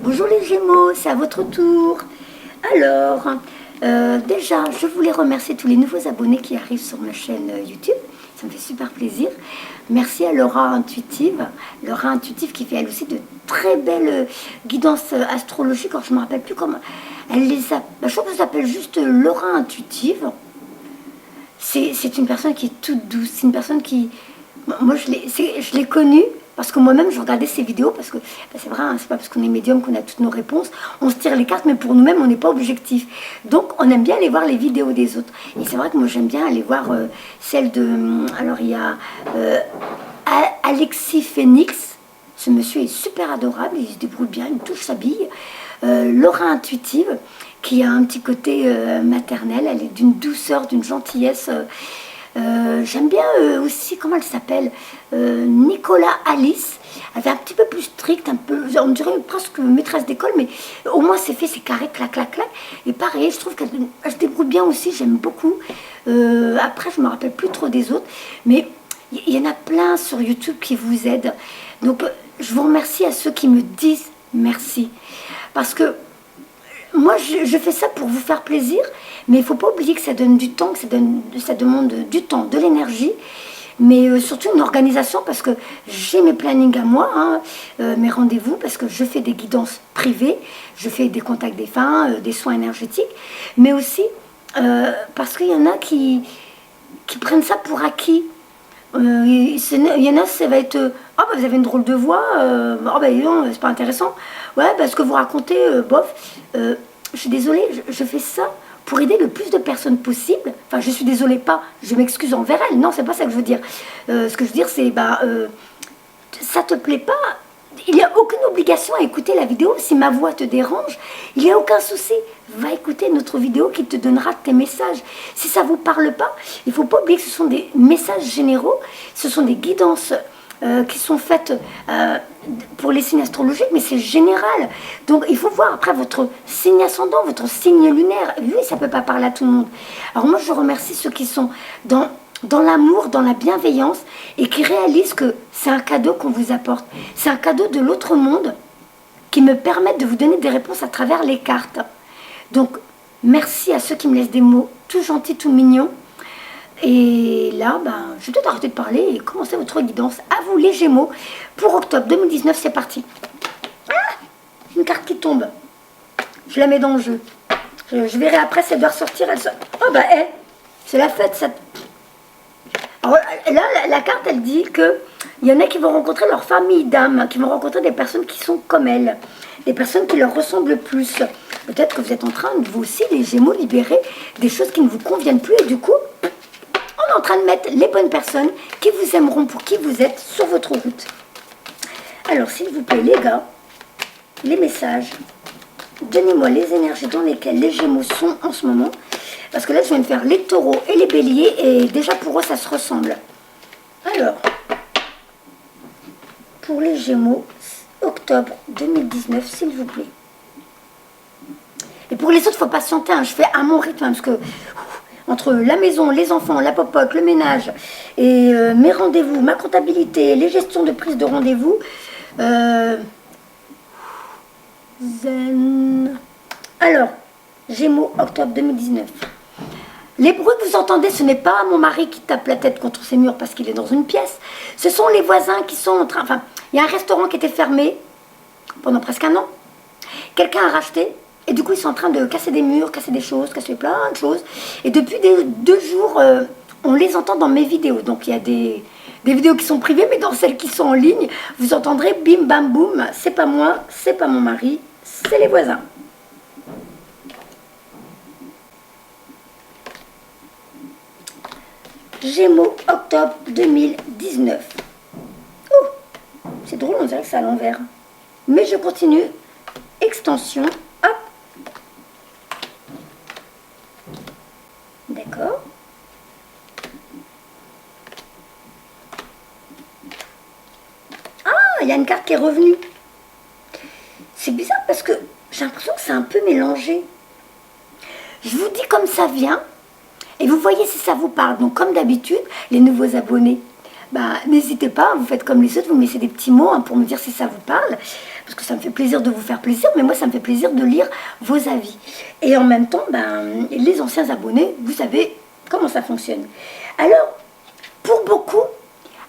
Bonjour les Gémeaux, c'est à votre tour. Alors, déjà, je voulais remercier tous les nouveaux abonnés qui arrivent sur ma chaîne YouTube. Ça me fait super plaisir. Merci à Laura Intuitive. Laura Intuitive qui fait elle aussi de très belles guidances astrologiques. Alors, je ne me rappelle plus comment elle les a. Je crois que ça s'appelle juste Laura Intuitive. C'est une personne qui est toute douce. C'est une personne qui... Moi, je l'ai connue parce que moi-même, je regardais ses vidéos parce que c'est vrai, hein, c'est pas parce qu'on est médium qu'on a toutes nos réponses. On se tire les cartes, mais pour nous-mêmes, on n'est pas objectif. Donc, on aime bien aller voir les vidéos des autres. Et c'est vrai que moi, j'aime bien aller voir celle de... Alors, il y a Alexis Phoenix. Ce monsieur est super adorable, il se débrouille bien, il me touche sa bille. Laura Intuitive, qui a un petit côté maternel, elle est d'une douceur, d'une gentillesse. J'aime bien aussi, comment elle s'appelle, Nicolas Alice. Elle est un petit peu plus stricte, un peu, on dirait presque maîtresse d'école, mais au moins c'est fait, c'est carré, clac, clac, clac. Et pareil, je trouve qu'elle se débrouille bien aussi, j'aime beaucoup. Après, je me rappelle plus trop des autres, mais il y en a plein sur YouTube qui vous aident. Donc, je vous remercie à ceux qui me disent merci. Parce que moi, je fais ça pour vous faire plaisir, mais il ne faut pas oublier que ça donne du temps, que ça demande du temps, de l'énergie, mais surtout une organisation, parce que j'ai mes plannings à moi, hein, mes rendez-vous, parce que je fais des guidances privées, je fais des contacts défunts, des soins énergétiques, mais aussi parce qu'il y en a qui prennent ça pour acquis. Il y en a, ça va être oh, bah, vous avez une drôle de voix, oh, bah, non, c'est pas intéressant. Ouais, parce que vous racontez, bof. Je suis désolée, je fais ça pour aider le plus de personnes possible. Enfin, je suis désolée, pas, je m'excuse envers elle. Non, c'est pas ça que je veux dire. Ce que je veux dire, c'est, ça te plaît pas, il n'y a aucune obligation à écouter la vidéo. Si ma voix te dérange, il n'y a aucun souci. Va écouter notre vidéo qui te donnera tes messages. Si ça ne vous parle pas, il ne faut pas oublier que ce sont des messages généraux, ce sont des guidances qui sont faites pour les signes astrologiques, mais c'est général. Donc il faut voir après votre signe ascendant, votre signe lunaire. Oui, ça ne peut pas parler à tout le monde. Alors moi, je remercie ceux qui sont dans l'amour, dans la bienveillance, et qui réalisent que c'est un cadeau qu'on vous apporte. C'est un cadeau de l'autre monde qui me permettent de vous donner des réponses à travers les cartes. Donc, merci à ceux qui me laissent des mots tout gentils, tout mignons. Et là, je vais peut-être arrêter de parler et commencer votre guidance. À vous les Gémeaux, pour octobre 2019, c'est parti. Ah, une carte qui tombe. Je la mets dans le jeu. Je verrai après si elle doit ressortir. Oh c'est la fête, ça... Alors là, la carte, elle dit qu'il y en a qui vont rencontrer leur famille d'âme, qui vont rencontrer des personnes qui sont comme elles, des personnes qui leur ressemblent plus. Peut-être que vous êtes en train, vous aussi, les Gémeaux, libérer des choses qui ne vous conviennent plus. Et du coup, on est en train de mettre les bonnes personnes qui vous aimeront pour qui vous êtes sur votre route. Alors, s'il vous plaît, les gars, les messages, donnez-moi les énergies dans lesquelles les Gémeaux sont en ce moment. Parce que là, je viens de faire les taureaux et les béliers, et déjà pour eux, ça se ressemble. Alors, pour les Gémeaux, octobre 2019, s'il vous plaît. Et pour les autres, il faut patienter, hein, je fais à mon rythme, hein, parce que entre la maison, les enfants, la popote, le ménage, et mes rendez-vous, ma comptabilité, les gestions de prise de rendez-vous, zen. Alors, Gémeaux, octobre 2019. Les bruits que vous entendez, ce n'est pas mon mari qui tape la tête contre ses murs parce qu'il est dans une pièce. Ce sont les voisins qui sont en train... Enfin, il y a un restaurant qui était fermé pendant presque un an. Quelqu'un a racheté et du coup, ils sont en train de casser des murs, casser des choses, casser plein de choses. Et depuis 2 jours, on les entend dans mes vidéos. Donc, il y a des vidéos qui sont privées, mais dans celles qui sont en ligne, vous entendrez bim, bam, boum. C'est pas moi, c'est pas mon mari, c'est les voisins. Gémeaux, octobre 2019. Oh, c'est drôle, on dirait que c'est à l'envers. Mais je continue. Extension. Hop. D'accord. Ah, il y a une carte qui est revenue. C'est bizarre parce que j'ai l'impression que c'est un peu mélangé. Je vous dis comme ça vient. Et vous voyez si ça vous parle. Donc comme d'habitude, les nouveaux abonnés, bah, n'hésitez pas, vous faites comme les autres, vous me laissez des petits mots pour me dire si ça vous parle, parce que ça me fait plaisir de vous faire plaisir, mais moi ça me fait plaisir de lire vos avis. Et en même temps, les anciens abonnés, vous savez comment ça fonctionne. Alors, pour beaucoup,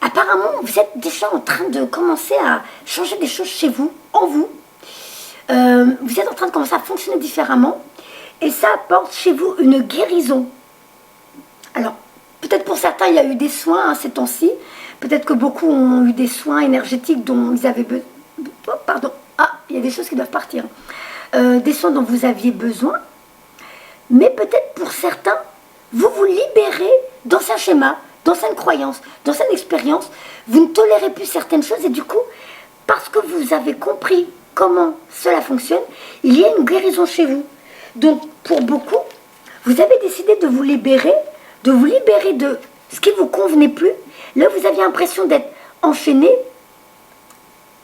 apparemment, vous êtes déjà en train de commencer à changer des choses chez vous, en vous. Vous êtes en train de commencer à fonctionner différemment, et ça apporte chez vous une guérison. Alors, peut-être pour certains, il y a eu des soins ces temps-ci. Peut-être que beaucoup ont eu des soins énergétiques dont ils avaient besoin. Oh, pardon. Ah, il y a des choses qui doivent partir. Des soins dont vous aviez besoin. Mais peut-être pour certains, vous vous libérez d'anciens schémas, d'anciennes croyances, d'anciennes expériences. Vous ne tolérez plus certaines choses et du coup, parce que vous avez compris comment cela fonctionne, il y a une guérison chez vous. Donc, pour beaucoup, vous avez décidé de vous libérer de ce qui ne vous convenait plus. Là, vous aviez l'impression d'être enchaîné,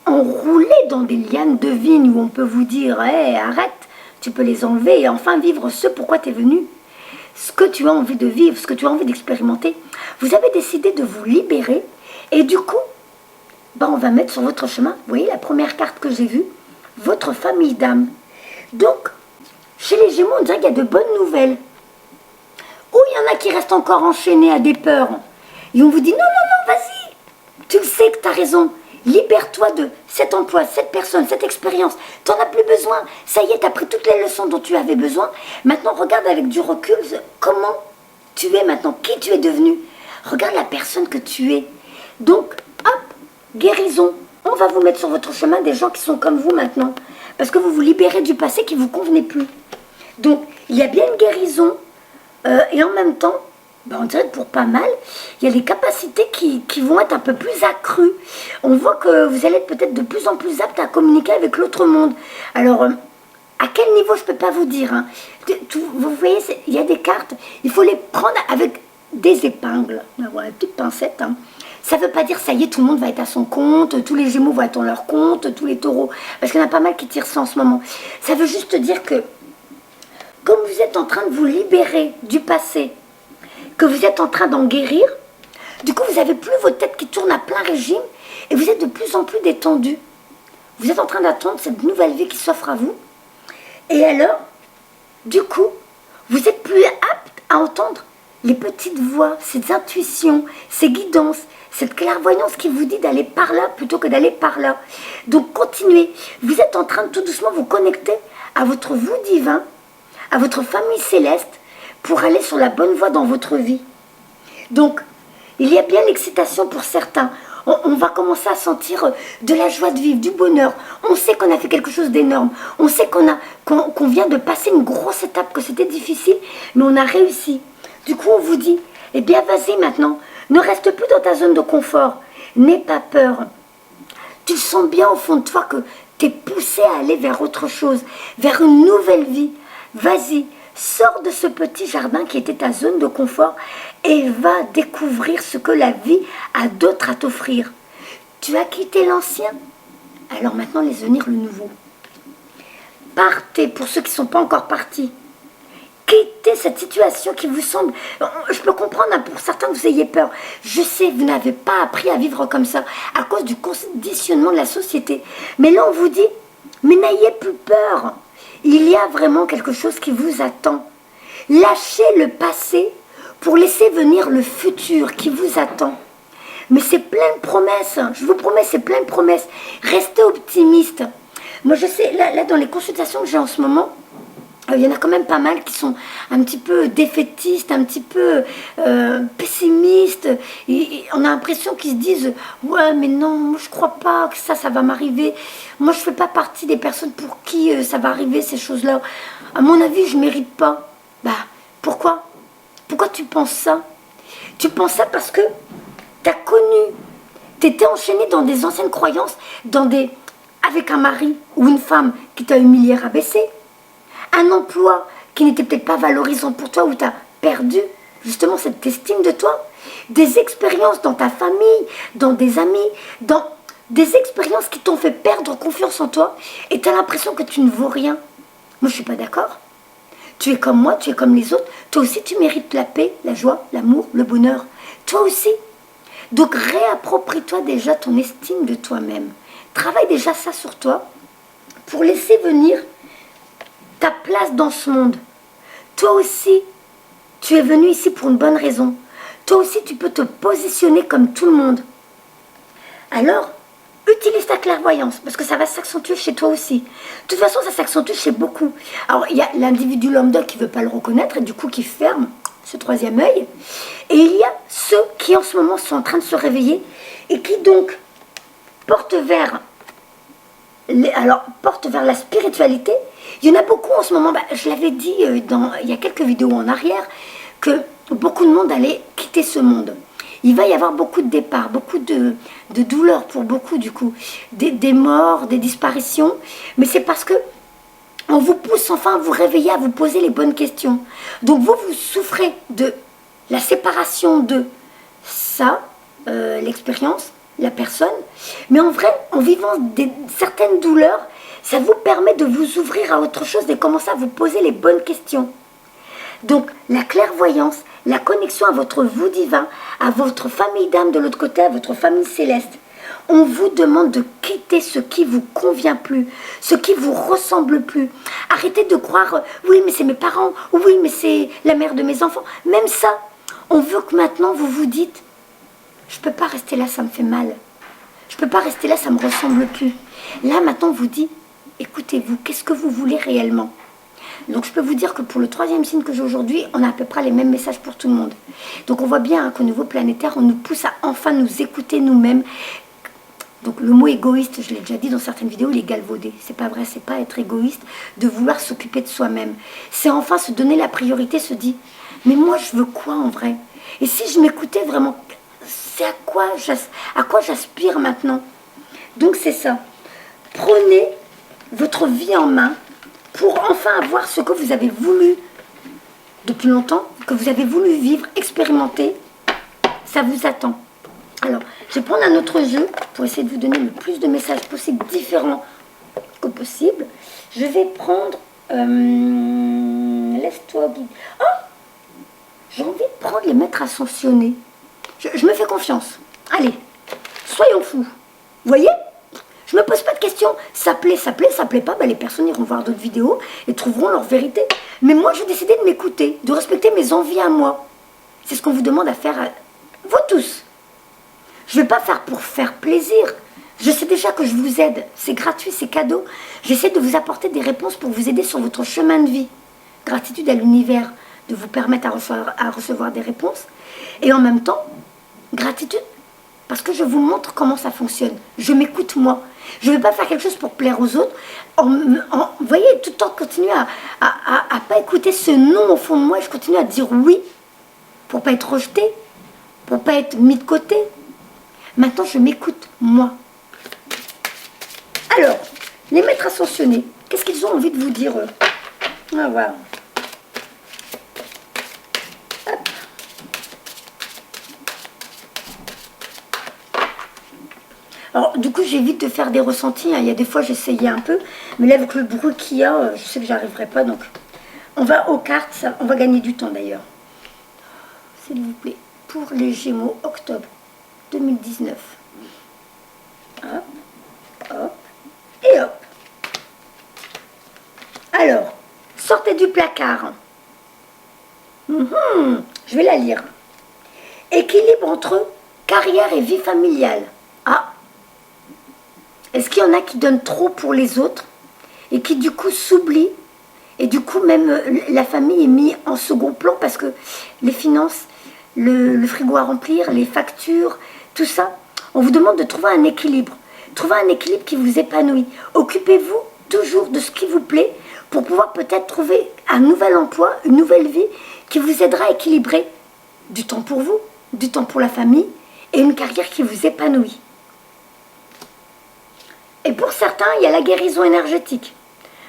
enroulé dans des lianes de vigne où on peut vous dire hey, arrête, tu peux les enlever et enfin vivre ce pourquoi tu es venu. Ce que tu as envie de vivre, ce que tu as envie d'expérimenter. Vous avez décidé de vous libérer et du coup, on va mettre sur votre chemin, vous voyez la première carte que j'ai vue, votre famille d'âme. Donc, chez les Gémeaux, on dirait qu'il y a de bonnes nouvelles. Ou il y en a qui restent encore enchaînés à des peurs. Et on vous dit, non, vas-y. Tu le sais que tu as raison. Libère-toi de cet emploi, cette personne, cette expérience. Tu n'en as plus besoin. Ça y est, tu as pris toutes les leçons dont tu avais besoin. Maintenant, regarde avec du recul comment tu es maintenant, qui tu es devenu. Regarde la personne que tu es. Donc, hop, guérison. On va vous mettre sur votre chemin des gens qui sont comme vous maintenant. Parce que vous vous libérez du passé qui ne vous convenait plus. Donc, il y a bien une guérison. Et en même temps, on dirait que pour pas mal, il y a des capacités qui vont être un peu plus accrues. On voit que vous allez être peut-être de plus en plus apte à communiquer avec l'autre monde. Alors, à quel niveau, je ne peux pas vous dire. Hein. Vous voyez, il y a des cartes, il faut les prendre avec des épingles, voilà, une petite pincette. Hein. Ça ne veut pas dire, ça y est, tout le monde va être à son compte, tous les Gémeaux vont être en leur compte, tous les Taureaux, parce qu'il y en a pas mal qui tirent ça en ce moment. Ça veut juste dire que, comme vous êtes en train de vous libérer du passé, que vous êtes en train d'en guérir, du coup, vous n'avez plus votre tête qui tourne à plein régime et vous êtes de plus en plus détendu. Vous êtes en train d'attendre cette nouvelle vie qui s'offre à vous. Et alors, du coup, vous êtes plus apte à entendre les petites voix, ces intuitions, ces guidances, cette clairvoyance qui vous dit d'aller par là plutôt que d'aller par là. Donc, continuez. Vous êtes en train de tout doucement vous connecter à votre vous divin, à votre famille céleste, pour aller sur la bonne voie dans votre vie. Donc, il y a bien l'excitation pour certains. On va commencer à sentir de la joie de vivre, du bonheur. On sait qu'on a fait quelque chose d'énorme. On sait qu'on vient de passer une grosse étape, que c'était difficile, mais on a réussi. Du coup, on vous dit, eh bien, vas-y maintenant. Ne reste plus dans ta zone de confort. N'aie pas peur. Tu sens bien au fond de toi que tu es poussé à aller vers autre chose, vers une nouvelle vie. Vas-y, sors de ce petit jardin qui était ta zone de confort et va découvrir ce que la vie a d'autre à t'offrir. Tu as quitté l'ancien, alors maintenant laisse venir le nouveau. Partez, pour ceux qui ne sont pas encore partis. Quittez cette situation qui vous semble... Je peux comprendre pour certains que vous ayez peur. Je sais, vous n'avez pas appris à vivre comme ça à cause du conditionnement de la société. Mais là, on vous dit, mais n'ayez plus peur. Il y a vraiment quelque chose qui vous attend. Lâchez le passé pour laisser venir le futur qui vous attend. Mais c'est plein de promesses. Je vous promets, c'est plein de promesses. Restez optimiste. Moi, je sais, là dans les consultations que j'ai en ce moment, il y en a quand même pas mal qui sont un petit peu défaitistes, un petit peu pessimistes. On a l'impression qu'ils se disent « Ouais, mais non, moi je crois pas que ça va m'arriver. Moi, je fais pas partie des personnes pour qui ça va arriver, ces choses-là. À mon avis, je mérite pas. » Pourquoi? Pourquoi tu penses ça? Tu penses ça parce que tu as connu, tu étais enchaîné dans des anciennes croyances, avec un mari ou une femme qui t'a humilié, rabaissé. Un emploi qui n'était peut-être pas valorisant pour toi, où tu as perdu justement cette estime de toi. Des expériences dans ta famille, dans des amis, dans des expériences qui t'ont fait perdre confiance en toi et tu as l'impression que tu ne vaux rien. Moi, je ne suis pas d'accord. Tu es comme moi, tu es comme les autres. Toi aussi, tu mérites la paix, la joie, l'amour, le bonheur. Toi aussi. Donc réapproprie-toi déjà ton estime de toi-même. Travaille déjà ça sur toi pour laisser venir ta place dans ce monde. Toi aussi, tu es venu ici pour une bonne raison. Toi aussi, tu peux te positionner comme tout le monde. Alors, utilise ta clairvoyance, parce que ça va s'accentuer chez toi aussi. De toute façon, ça s'accentue chez beaucoup. Alors, il y a l'individu lambda qui ne veut pas le reconnaître, et du coup qui ferme ce troisième œil. Et il y a ceux qui, en ce moment, sont en train de se réveiller, et qui donc portent vers la spiritualité. Il y en a beaucoup en ce moment, je l'avais dit il y a quelques vidéos en arrière, que beaucoup de monde allait quitter ce monde. Il va y avoir beaucoup de départs, beaucoup de douleurs pour beaucoup du coup, des morts, des disparitions, mais c'est parce que on vous pousse enfin à vous réveiller, à vous poser les bonnes questions. Donc vous souffrez de la séparation de ça, l'expérience, la personne, mais en vrai, en vivant certaines douleurs, ça vous permet de vous ouvrir à autre chose, de commencer à vous poser les bonnes questions. Donc la clairvoyance, la connexion à votre vous divin, à votre famille d'âme de l'autre côté, à votre famille céleste. On vous demande de quitter ce qui vous convient plus, ce qui vous ressemble plus. Arrêtez de croire, oui mais c'est mes parents, oui mais c'est la mère de mes enfants. Même ça, on veut que maintenant vous vous dites, je ne peux pas rester là, ça me fait mal. Je ne peux pas rester là, ça ne me ressemble plus. Là maintenant on vous dit, écoutez-vous, qu'est-ce que vous voulez réellement ? Donc je peux vous dire que pour le troisième signe que j'ai aujourd'hui, on a à peu près les mêmes messages pour tout le monde. Donc on voit bien qu'au niveau planétaire, on nous pousse à enfin nous écouter nous-mêmes. Donc le mot égoïste, je l'ai déjà dit dans certaines vidéos, il est galvaudé. C'est pas vrai, c'est pas être égoïste de vouloir s'occuper de soi-même. C'est enfin se donner la priorité, se dire, mais moi je veux quoi en vrai? Et si je m'écoutais vraiment, c'est à quoi j'aspire maintenant? Donc c'est ça. Prenez votre vie en main pour enfin avoir ce que vous avez voulu depuis longtemps, que vous avez voulu vivre, expérimenter. Ça vous attend. Alors, je vais prendre un autre jeu pour essayer de vous donner le plus de messages possibles, différents que possible. Je vais prendre... Laisse-toi guider. Oh, j'ai envie de prendre les maîtres ascensionnés. Je me fais confiance. Allez, soyons fous. Vous voyez ? Je ne me pose pas de questions. Ça plaît, ça plaît pas. Les personnes iront voir d'autres vidéos et trouveront leur vérité. Mais moi, j'ai décidé de m'écouter, de respecter mes envies à moi. C'est ce qu'on vous demande à faire, à vous tous. Je ne vais pas faire pour faire plaisir. Je sais déjà que je vous aide. C'est gratuit, c'est cadeau. J'essaie de vous apporter des réponses pour vous aider sur votre chemin de vie. Gratitude à l'univers de vous permettre à recevoir des réponses. Et en même temps, gratitude parce que je vous montre comment ça fonctionne. Je m'écoute moi. Je ne vais pas faire quelque chose pour plaire aux autres. Vous voyez, tout le temps, je continue à pas écouter ce non au fond de moi. Je continue à dire oui pour ne pas être rejeté, pour ne pas être mis de côté. Maintenant, je m'écoute moi. Alors, les maîtres ascensionnés, qu'est-ce qu'ils ont envie de vous dire eux? On va voir. Hop. Alors, du coup, j'évite de faire des ressentis. Il y a des fois, j'essayais un peu. Mais là, avec le bruit qu'il y a, je sais que j'arriverai pas. Donc, on va aux cartes. On va gagner du temps, d'ailleurs. S'il vous plaît. Pour les Gémeaux, octobre 2019. Hop, hop, et hop. Alors, sortez du placard. Je vais la lire. Équilibre entre carrière et vie familiale. Ah, est-ce qu'il y en a qui donnent trop pour les autres et qui du coup s'oublient et du coup même la famille est mise en second plan parce que les finances, le frigo à remplir, les factures, tout ça, on vous demande de trouver un équilibre. Trouvez un équilibre qui vous épanouit. Occupez-vous toujours de ce qui vous plaît pour pouvoir peut-être trouver un nouvel emploi, une nouvelle vie qui vous aidera à équilibrer du temps pour vous, du temps pour la famille et une carrière qui vous épanouit. Et pour certains, il y a la guérison énergétique.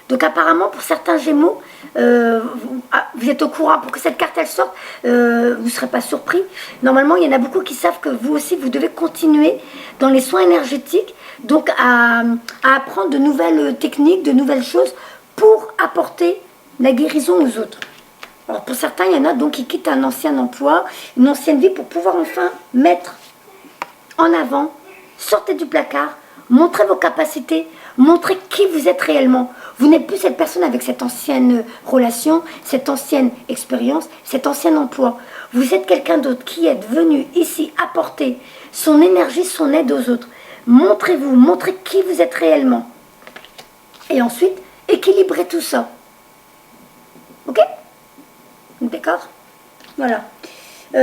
Donc apparemment, pour certains Gémeaux, vous êtes au courant, pour que cette carte elle sorte, vous ne serez pas surpris. Normalement, il y en a beaucoup qui savent que vous aussi, vous devez continuer dans les soins énergétiques, donc à apprendre de nouvelles techniques, de nouvelles choses pour apporter la guérison aux autres. Alors pour certains, il y en a donc qui quittent un ancien emploi, une ancienne vie pour pouvoir enfin mettre en avant, sortez du placard, montrez vos capacités, montrez qui vous êtes réellement. Vous n'êtes plus cette personne avec cette ancienne relation, cette ancienne expérience, cet ancien emploi. Vous êtes quelqu'un d'autre qui est venu ici apporter son énergie, son aide aux autres. Montrez-vous, montrez qui vous êtes réellement. Et ensuite, équilibrez tout ça. Ok? D'accord? Voilà. Je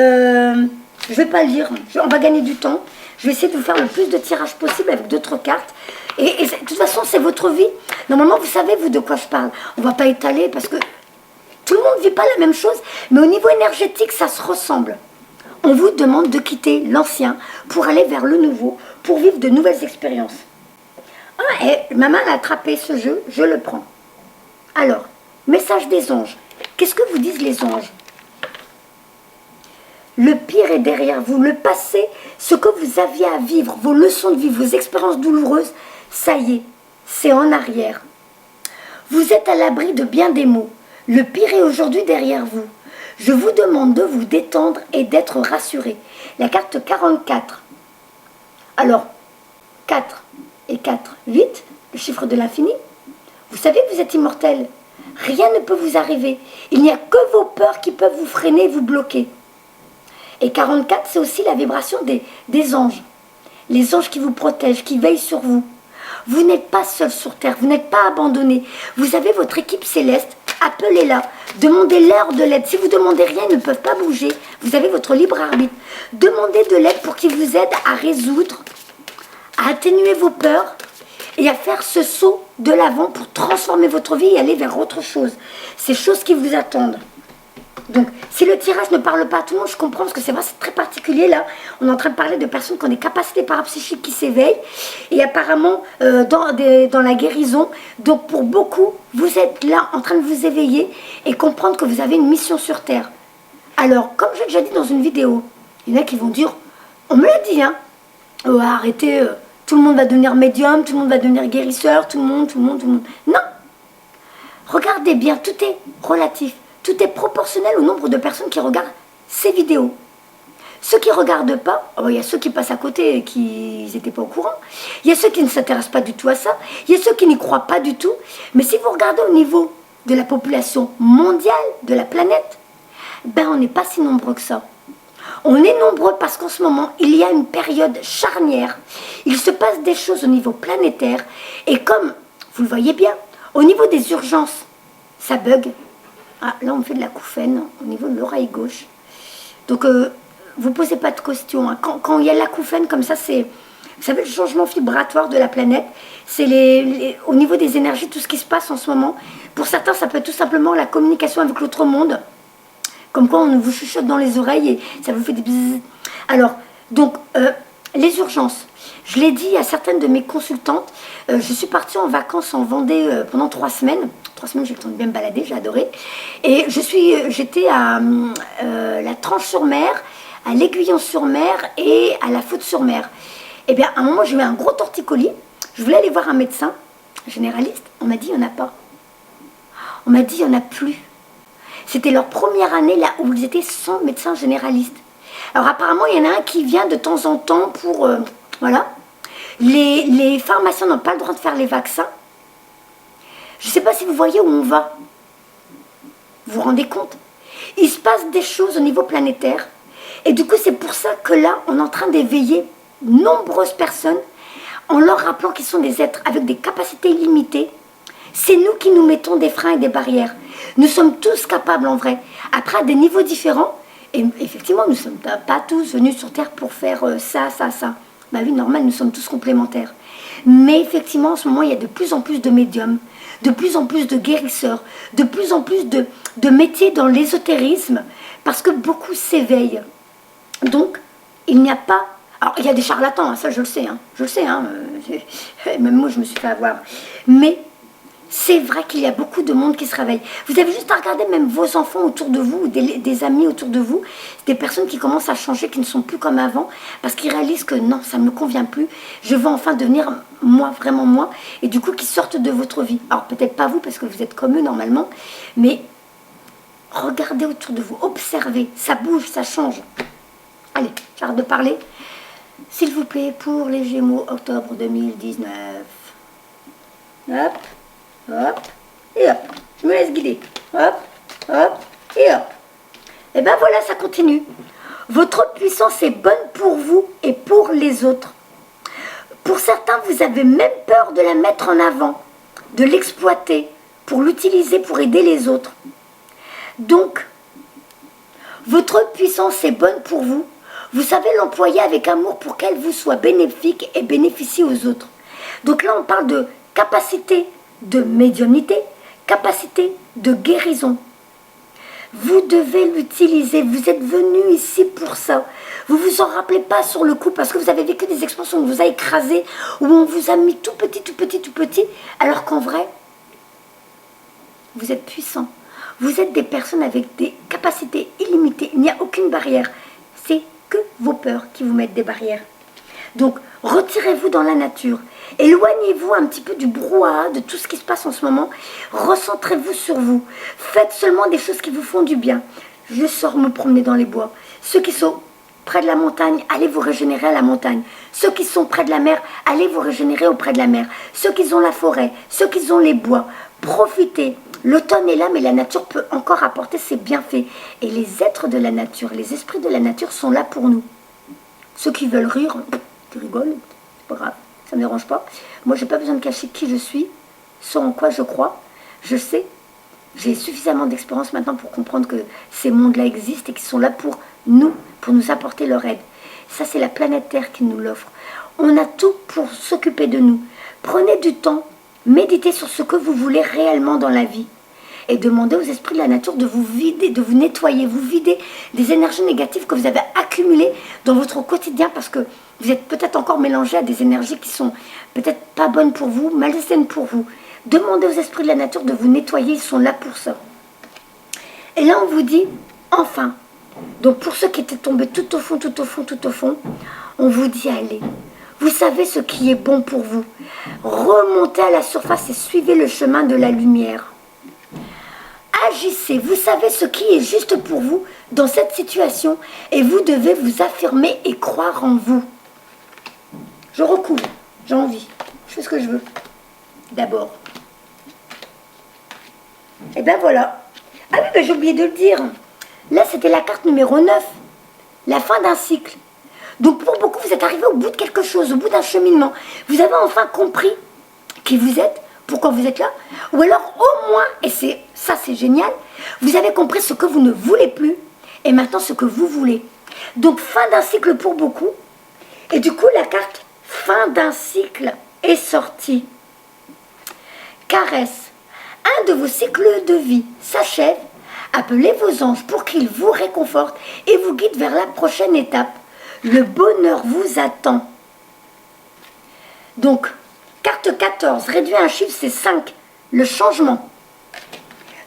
ne vais pas lire, on va gagner du temps. Je vais essayer de vous faire le plus de tirages possible avec d'autres cartes. Et de toute façon, c'est votre vie. Normalement, vous savez, vous, de quoi je parle. On ne va pas étaler parce que tout le monde ne vit pas la même chose. Mais au niveau énergétique, ça se ressemble. On vous demande de quitter l'ancien pour aller vers le nouveau, pour vivre de nouvelles expériences. Ah, et ma main a attrapé ce jeu, je le prends. Alors, message des anges. Qu'est-ce que vous disent les anges? Le pire est derrière vous, le passé, ce que vous aviez à vivre, vos leçons de vie, vos expériences douloureuses, ça y est, c'est en arrière. Vous êtes à l'abri de bien des maux. Le pire est aujourd'hui derrière vous. Je vous demande de vous détendre et d'être rassuré. La carte 44. Alors, 4 et 4, 8, le chiffre de l'infini. Vous savez que vous êtes immortel. Rien ne peut vous arriver. Il n'y a que vos peurs qui peuvent vous freiner et vous bloquer. Et 44, c'est aussi la vibration des anges. Les anges qui vous protègent, qui veillent sur vous. Vous n'êtes pas seul sur Terre, vous n'êtes pas abandonné. Vous avez votre équipe céleste, appelez-la, demandez-leur de l'aide. Si vous demandez rien, ils ne peuvent pas bouger. Vous avez votre libre arbitre. Demandez de l'aide pour qu'ils vous aident à résoudre, à atténuer vos peurs et à faire ce saut de l'avant pour transformer votre vie et aller vers autre chose. Ces choses qui vous attendent. Donc, si le tirage ne parle pas à tout le monde, je comprends, parce que c'est vrai, c'est très particulier, là. On est en train de parler de personnes qui ont des capacités parapsychiques qui s'éveillent, et apparemment, dans la guérison. Donc, pour beaucoup, vous êtes là, en train de vous éveiller, et comprendre que vous avez une mission sur Terre. Alors, comme j'ai déjà dit dans une vidéo, il y en a qui vont dire, on me l'a dit, hein, arrêtez, tout le monde va devenir médium, tout le monde va devenir guérisseur, tout le monde. Non. Regardez bien, tout est relatif. Tout est proportionnel au nombre de personnes qui regardent ces vidéos. Ceux qui ne regardent pas, il y a ceux qui passent à côté et qui n'étaient pas au courant. Il y a ceux qui ne s'intéressent pas du tout à ça. Il y a ceux qui n'y croient pas du tout. Mais si vous regardez au niveau de la population mondiale, de la planète, ben on n'est pas si nombreux que ça. On est nombreux parce qu'en ce moment, il y a une période charnière. Il se passe des choses au niveau planétaire. Et comme, vous le voyez bien, au niveau des urgences, ça bug. Ah, là, on fait de la l'acouphène au niveau de l'oreille gauche. Donc, vous ne posez pas de questions. Hein. Quand il y a l'acouphène, comme ça, c'est, vous savez, le changement vibratoire de la planète. C'est au niveau des énergies, tout ce qui se passe en ce moment. Pour certains, ça peut être tout simplement la communication avec l'autre monde. Comme quoi, on vous chuchote dans les oreilles et ça vous fait des bzzz. Alors, donc, les urgences. Je l'ai dit à certaines de mes consultantes. Je suis partie en vacances en Vendée pendant 3 semaines. 3 semaines, j'ai le temps de bien me balader, j'ai adoré. Et j'étais à la Tranche-sur-Mer, à l'Aiguillon-sur-Mer et à la Faute-sur-Mer. Et bien, à un moment, j'ai eu un gros torticolis. Je voulais aller voir un médecin généraliste. On m'a dit, il n'y en a pas. On m'a dit, il n'y en a plus. C'était leur première année là où ils étaient sans médecin généraliste. Alors apparemment, il y en a un qui vient de temps en temps pour... voilà. Les pharmaciens n'ont pas le droit de faire les vaccins. Je ne sais pas si vous voyez où on va. Vous vous rendez compte? Il se passe des choses au niveau planétaire. Et du coup, c'est pour ça que là, on est en train d'éveiller nombreuses personnes en leur rappelant qu'ils sont des êtres avec des capacités illimitées. C'est nous qui nous mettons des freins et des barrières. Nous sommes tous capables en vrai. Après, à des niveaux différents. Et effectivement, nous ne sommes pas tous venus sur Terre pour faire ça. Bah oui, normal, nous sommes tous complémentaires. Mais effectivement, en ce moment, il y a de plus en plus de médiums, de plus en plus de guérisseurs, de plus en plus de métiers dans l'ésotérisme, parce que beaucoup s'éveillent. Donc, il n'y a pas... Alors, il y a des charlatans, hein, ça je le sais. Même moi, je me suis fait avoir. Mais... c'est vrai qu'il y a beaucoup de monde qui se réveille. Vous avez juste à regarder même vos enfants autour de vous, des amis autour de vous, des personnes qui commencent à changer, qui ne sont plus comme avant, parce qu'ils réalisent que non, ça ne me convient plus, je veux enfin devenir moi, vraiment moi, et du coup qui sortent de votre vie. Alors peut-être pas vous, parce que vous êtes comme eux normalement, mais regardez autour de vous, observez, ça bouge, ça change. Allez, j'arrête de parler. S'il vous plaît, pour les Gémeaux, octobre 2019. Hop, hop, et hop. Je me laisse guider. Hop, hop, et hop. Et ben voilà, ça continue. Votre puissance est bonne pour vous et pour les autres. Pour certains, vous avez même peur de la mettre en avant, de l'exploiter, pour l'utiliser pour aider les autres. Donc, votre puissance est bonne pour vous. Vous savez l'employer avec amour pour qu'elle vous soit bénéfique et bénéficie aux autres. Donc là, on parle de capacité de médiumnité, capacité de guérison. Vous devez l'utiliser. Vous êtes venu ici pour ça. Vous ne vous en rappelez pas sur le coup parce que vous avez vécu des expériences où on vous a écrasé, où on vous a mis tout petit, tout petit, tout petit, alors qu'en vrai, vous êtes puissant. Vous êtes des personnes avec des capacités illimitées. Il n'y a aucune barrière. C'est que vos peurs qui vous mettent des barrières. Donc, retirez-vous dans la nature. Éloignez-vous un petit peu du brouhaha, de tout ce qui se passe en ce moment. Recentrez-vous sur vous. Faites seulement des choses qui vous font du bien. Je sors me promener dans les bois. Ceux qui sont près de la montagne, allez vous régénérer à la montagne. Ceux qui sont près de la mer, allez vous régénérer auprès de la mer. Ceux qui ont la forêt, ceux qui ont les bois, profitez. L'automne est là, mais la nature peut encore apporter ses bienfaits. Et les êtres de la nature, les esprits de la nature sont là pour nous. Ceux qui veulent rire, tu rigoles, c'est pas grave, ça ne me dérange pas. Moi, je n'ai pas besoin de cacher qui je suis, ce en quoi je crois. Je sais, j'ai suffisamment d'expérience maintenant pour comprendre que ces mondes-là existent et qu'ils sont là pour nous apporter leur aide. Ça, c'est la planète Terre qui nous l'offre. On a tout pour s'occuper de nous. Prenez du temps, méditez sur ce que vous voulez réellement dans la vie. Et demandez aux esprits de la nature de vous vider, de vous nettoyer, vous vider des énergies négatives que vous avez accumulées dans votre quotidien parce que vous êtes peut-être encore mélangé à des énergies qui sont peut-être pas bonnes pour vous, malsaines pour vous. Demandez aux esprits de la nature de vous nettoyer, ils sont là pour ça. Et là, on vous dit, enfin, donc pour ceux qui étaient tombés tout au fond, tout au fond, tout au fond, on vous dit, allez, vous savez ce qui est bon pour vous. Remontez à la surface et suivez le chemin de la lumière. Agissez, vous savez ce qui est juste pour vous dans cette situation et vous devez vous affirmer et croire en vous. Je recouvre, j'ai envie, je fais ce que je veux. D'abord. Et ben voilà. Ah oui, ben j'ai oublié de le dire. Là, c'était la carte numéro 9, la fin d'un cycle. Donc pour beaucoup, vous êtes arrivé au bout de quelque chose, au bout d'un cheminement. Vous avez enfin compris qui vous êtes, pourquoi vous êtes là. Ou alors au moins, et ça c'est génial, vous avez compris ce que vous ne voulez plus et maintenant ce que vous voulez. Donc fin d'un cycle pour beaucoup. Et du coup, la carte fin d'un cycle est sortie. Caresse. Un de vos cycles de vie s'achève. Appelez vos anges pour qu'ils vous réconfortent et vous guident vers la prochaine étape. Le bonheur vous attend. Donc, carte 14, réduire un chiffre, c'est 5. Le changement.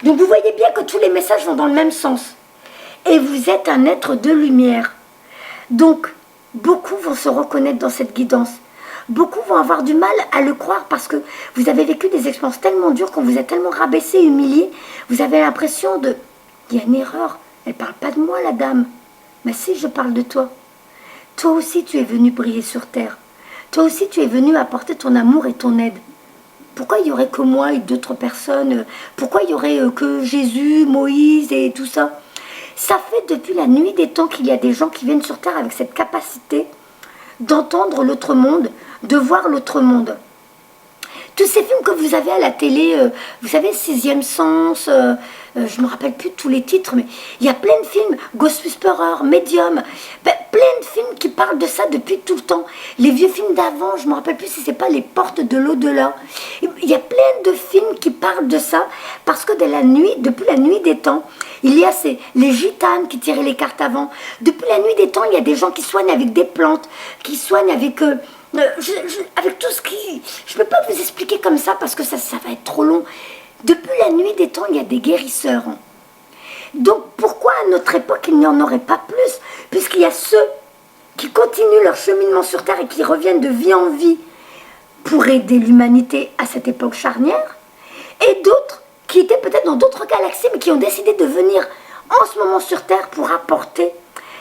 Donc, vous voyez bien que tous les messages vont dans le même sens. Et vous êtes un être de lumière. Donc, beaucoup vont se reconnaître dans cette guidance. Beaucoup vont avoir du mal à le croire parce que vous avez vécu des expériences tellement dures qu'on vous a tellement rabaissé, humilié. Vous avez l'impression de... Il y a une erreur. Elle ne parle pas de moi, la dame. Mais si, je parle de toi. Toi aussi, tu es venu briller sur terre. Toi aussi, tu es venu apporter ton amour et ton aide. Pourquoi il n'y aurait que moi et d'autres personnes? Pourquoi il n'y aurait que Jésus, Moïse et tout ça? Ça fait depuis la nuit des temps qu'il y a des gens qui viennent sur terre avec cette capacité d'entendre l'autre monde, de voir l'autre monde. Tous ces films que vous avez à la télé, vous savez, Sixième Sens, je ne me rappelle plus tous les titres, mais il y a plein de films, Ghost Whisperer, Medium, plein de films qui parlent de ça depuis tout le temps. Les vieux films d'avant, je ne me rappelle plus si ce n'est pas Les Portes de l'au-delà. Il y a plein de films qui parlent de ça, parce que depuis la nuit des temps, il y a les gitanes qui tiraient les cartes avant. Depuis la nuit des temps, il y a des gens qui soignent avec des plantes, qui soignent avec... avec tout ce qui... Je ne peux pas vous expliquer comme ça parce que ça va être trop long. Depuis la nuit des temps, il y a des guérisseurs. Donc pourquoi à notre époque il n'y en aurait pas plus? Puisqu'il y a ceux qui continuent leur cheminement sur Terre et qui reviennent de vie en vie pour aider l'humanité à cette époque charnière. Et d'autres qui étaient peut-être dans d'autres galaxies mais qui ont décidé de venir en ce moment sur Terre pour apporter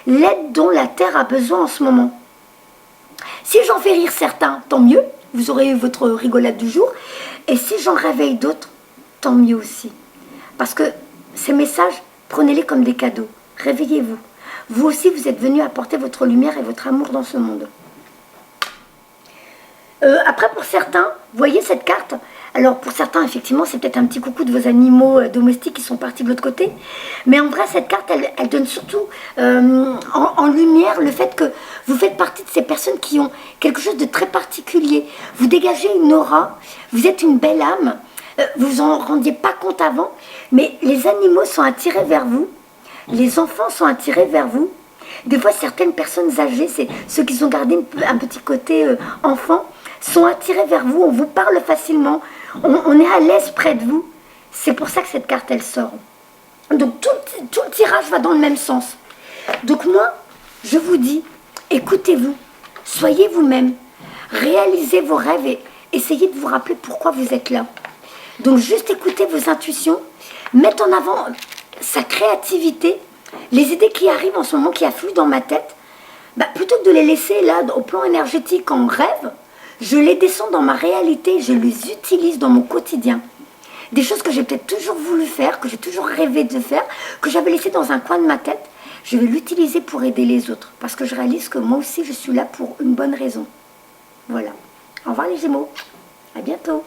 l'aide dont la Terre a besoin en ce moment. Si j'en fais rire certains, tant mieux, vous aurez votre rigolade du jour. Et si j'en réveille d'autres, tant mieux aussi. Parce que ces messages, prenez-les comme des cadeaux. Réveillez-vous. Vous aussi, vous êtes venus apporter votre lumière et votre amour dans ce monde. Après, pour certains, vous voyez cette carte? Alors, pour certains, effectivement, c'est peut-être un petit coucou de vos animaux domestiques qui sont partis de l'autre côté. Mais en vrai, cette carte, elle donne surtout en lumière le fait que vous faites partie de ces personnes qui ont quelque chose de très particulier. Vous dégagez une aura, vous êtes une belle âme, vous en rendiez pas compte avant, mais les animaux sont attirés vers vous, les enfants sont attirés vers vous. Des fois, certaines personnes âgées, c'est ceux qui ont gardé un petit côté enfant, sont attirés vers vous, on vous parle facilement, on est à l'aise près de vous. C'est pour ça que cette carte, elle sort. Donc tout le tirage va dans le même sens. Donc moi, je vous dis, écoutez-vous, soyez vous-même, réalisez vos rêves et essayez de vous rappeler pourquoi vous êtes là. Donc juste écoutez vos intuitions, mettez en avant sa créativité, les idées qui arrivent en ce moment, qui affluent dans ma tête, plutôt que de les laisser là au plan énergétique en rêve, je les descends dans ma réalité, je les utilise dans mon quotidien. Des choses que j'ai peut-être toujours voulu faire, que j'ai toujours rêvé de faire, que j'avais laissé dans un coin de ma tête, je vais l'utiliser pour aider les autres. Parce que je réalise que moi aussi, je suis là pour une bonne raison. Voilà. Au revoir les Gémeaux. À bientôt.